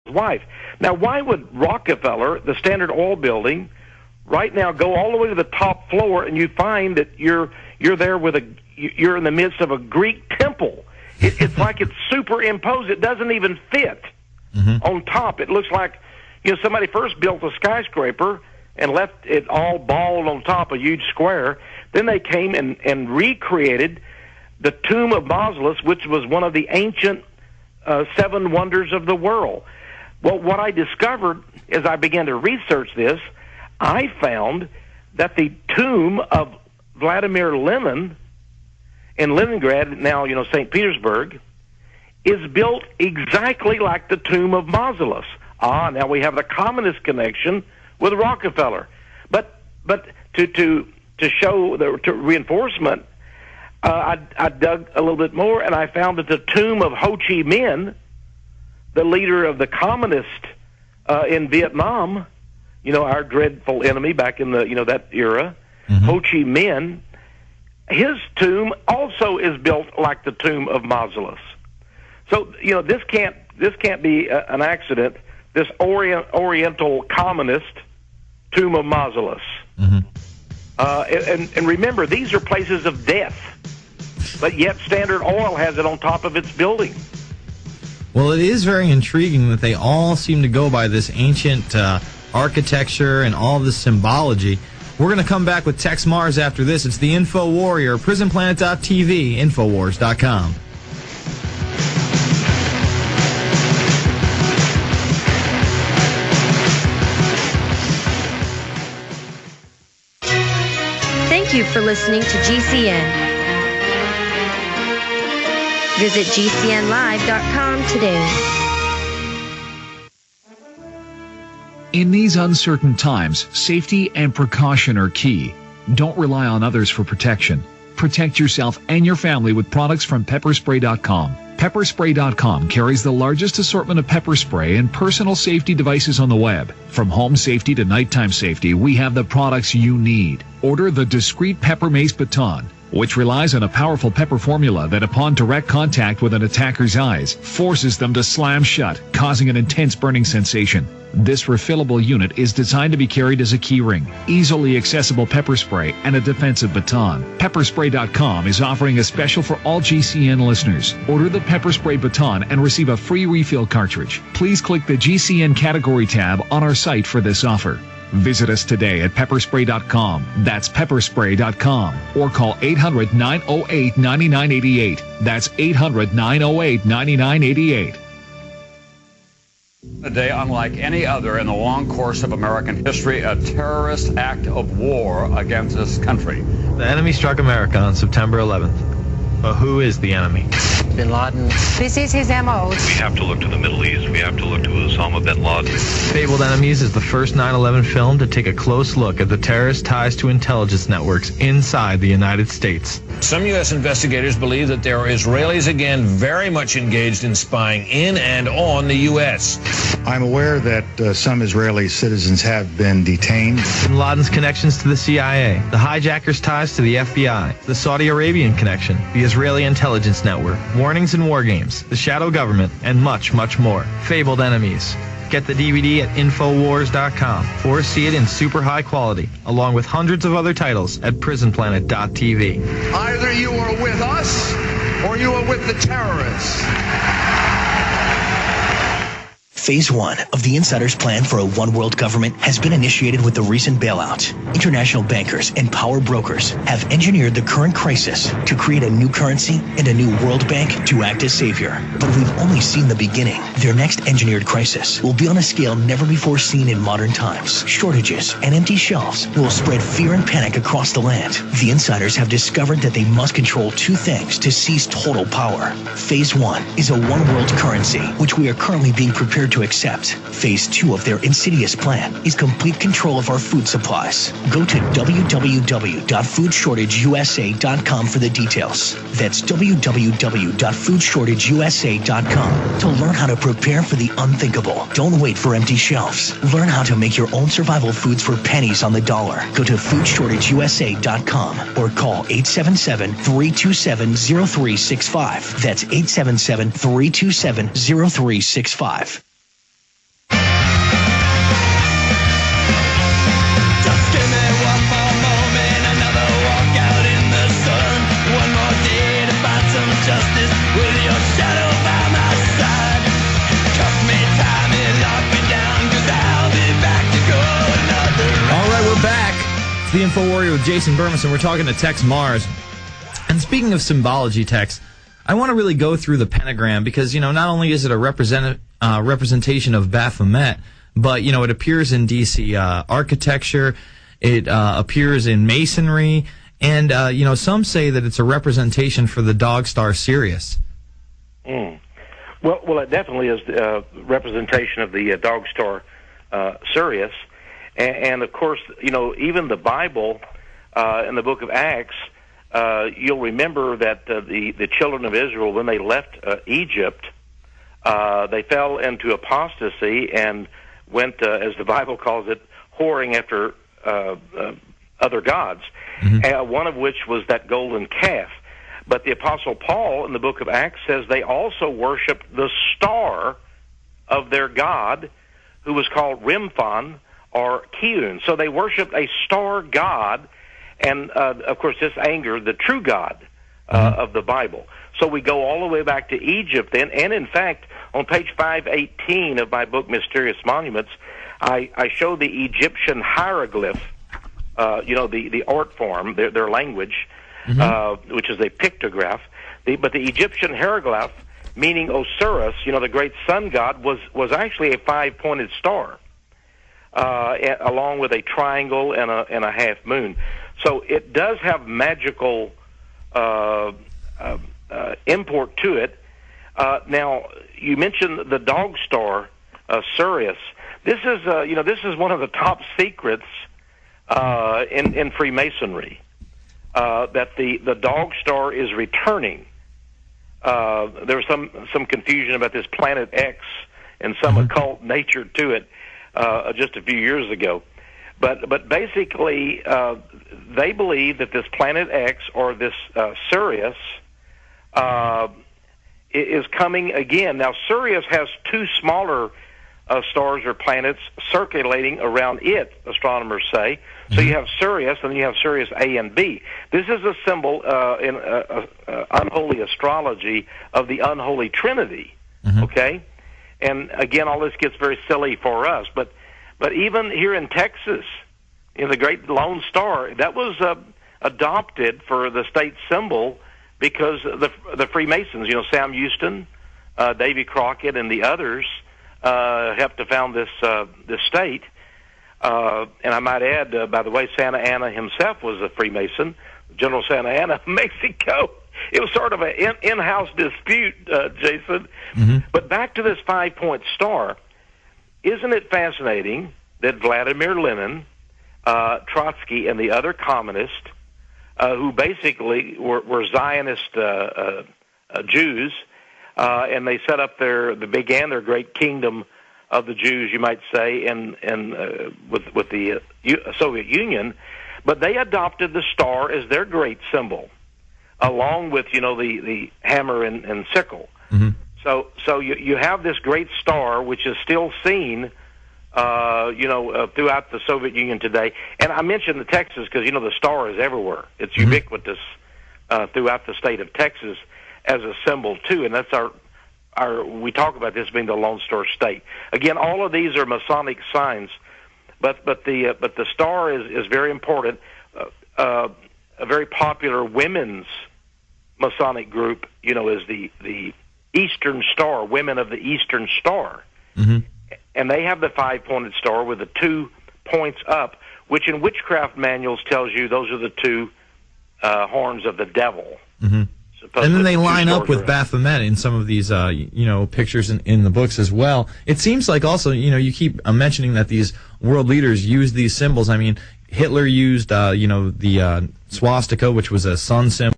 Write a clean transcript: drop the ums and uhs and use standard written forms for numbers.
wife. Now, why would Rockefeller, the Standard Oil building, right now go all the way to the top floor, and you find that you're there you're in the midst of a Greek temple? It's like it's superimposed. It doesn't even fit on top. It looks like somebody first built a skyscraper and left it all bald on top, a huge square. Then they came and recreated the tomb of Mausolus, which was one of the ancient 7 wonders of the world. Well, what I discovered as I began to research this, I found that the tomb of Vladimir Lenin in Leningrad, now St. Petersburg, is built exactly like the tomb of Mausolus. Now we have the communist connection with Rockefeller. But to show the reinforcement, I dug a little bit more, and I found that the tomb of Ho Chi Minh, the leader of the communists in Vietnam, our dreadful enemy back in the that era, Ho Chi Minh, his tomb also is built like the tomb of Mausolus. So this can't be an accident. This Oriental communist tomb of Mausolus. And remember, these are places of death, but yet Standard Oil has it on top of its building. Well, it is very intriguing that they all seem to go by this ancient architecture and all this symbology. We're going to come back with Tex Mars after this. It's the Info Warrior, PrisonPlanet.tv, Infowars.com. Thank you for listening to GCN. Visit GCNlive.com today. In these uncertain times, safety and precaution are key. Don't rely on others for protection. Protect yourself and your family with products from pepperspray.com. Pepperspray.com carries the largest assortment of pepper spray and personal safety devices on the web. From home safety to nighttime safety, we have the products you need. Order the discreet Pepper Mace Baton, which relies on a powerful pepper formula that, upon direct contact with an attacker's eyes, forces them to slam shut, causing an intense burning sensation. This refillable unit is designed to be carried as a key ring, easily accessible pepper spray, and a defensive baton. Pepperspray.com is offering a special for all GCN listeners. Order the Pepper Spray Baton and receive a free refill cartridge. Please click the GCN category tab on our site for this offer. Visit us today at pepperspray.com. That's pepperspray.com. Or call 800-908-9988. That's 800-908-9988. A day unlike any other in the long course of American history, a terrorist act of war against this country. The enemy struck America on September 11th. But who is the enemy? Bin Laden. This is his MO. We have to look to the Middle East. We have to look to Osama bin Laden. Fabled Enemies is the first 9/11 film to take a close look at the terrorist ties to intelligence networks inside the United States. Some U.S. investigators believe that there are Israelis again very much engaged in spying in and on the U.S. I'm aware that some Israeli citizens have been detained. Bin Laden's connections to the CIA, the hijackers' ties to the FBI, the Saudi Arabian connection, the Israeli intelligence network, warnings and war games, the shadow government, and much, much more. Fabled Enemies. Get the DVD at Infowars.com or see it in super high quality, along with hundreds of other titles at PrisonPlanet.tv. Either you are with us or you are with the terrorists. Phase 1 of the insider's plan for a one-world government has been initiated with the recent bailout. International bankers and power brokers have engineered the current crisis to create a new currency and a new World Bank to act as savior. But we've only seen the beginning. Their next engineered crisis will be on a scale never before seen in modern times. Shortages and empty shelves will spread fear and panic across the land. The insiders have discovered that they must control two things to seize total power. Phase 1 is a one-world currency, which we are currently being prepared to accept. Phase 2 of their insidious plan is complete control of our food supplies. Go to www.foodshortageusa.com for the details. That's www.foodshortageusa.com to learn how to prepare for the unthinkable. Don't wait for empty shelves. Learn how to make your own survival foods for pennies on the dollar. Go to foodshortageusa.com or call 877-327-0365. That's 877-327-0365. It's the Info Warrior with Jason Burmas, and we're talking to Texe Mars. And speaking of symbology, Texe, I want to really go through the pentagram because, not only is it a representation of Baphomet, but, it appears in D.C. Architecture, it appears in masonry, and, some say that it's a representation for the dog star Sirius. Well, it definitely is a representation of the dog star Sirius. And of course, even the Bible in the book of Acts, you'll remember that the children of Israel, when they left Egypt, they fell into apostasy and went, as the Bible calls it, whoring after other gods, one of which was that golden calf. But the Apostle Paul in the book of Acts says they also worshiped the star of their god, who was called Remphan, or Kiun. So they worshipped a star god, and of course this angered the true God of the Bible. So we go all the way back to Egypt then, and in fact, on page 518 of my book, Mysterious Monuments, I show the Egyptian hieroglyph, the art form, their language, which is a pictograph. But the Egyptian hieroglyph, meaning Osiris, the great sun god, was actually a five-pointed star, along with a triangle and a half moon. So it does have magical import to it. Now, you mentioned the dog star Sirius. This is one of the top secrets in Freemasonry, that the dog star is returning. There was some confusion about this Planet X and some occult nature to it just a few years ago. But basically, they believe that this Planet X, or this Sirius, is coming again. Now, Sirius has two smaller stars or planets circulating around it, astronomers say. So you have Sirius, and then you have Sirius A and B. This is a symbol in unholy astrology of the unholy Trinity, okay? And again, all this gets very silly for us, but even here in Texas, the great Lone Star, that was adopted for the state symbol because the Freemasons, Sam Houston, Davy Crockett, and the others helped to found this state. And I might add, by the way, Santa Anna himself was a Freemason, General Santa Anna of Mexico. It was sort of an in-house dispute, Jason. But back to this five-point star, isn't it fascinating that Vladimir Lenin, Trotsky, and the other communists, who basically were Zionist Jews, and they set up they began their great kingdom of the Jews, you might say, and with the Soviet Union, but they adopted the star as their great symbol, along with the hammer and sickle. So you have this great star, which is still seen, throughout the Soviet Union today. And I mentioned the Texas because the star is everywhere. It's ubiquitous throughout the state of Texas as a symbol too, and that's our we talk about this being the Lone Star State. Again, all of these are Masonic signs, but the star is very important. A very popular women's Masonic group, is the Eastern Star, Women of the Eastern Star, and they have the five-pointed star with the 2 points up, which in witchcraft manuals tells you those are the two horns of the devil. And then they line up with Baphomet in some of these, pictures in the books as well. It seems like also, you keep mentioning that these world leaders use these symbols. I mean, Hitler used, the swastika, which was a sun symbol.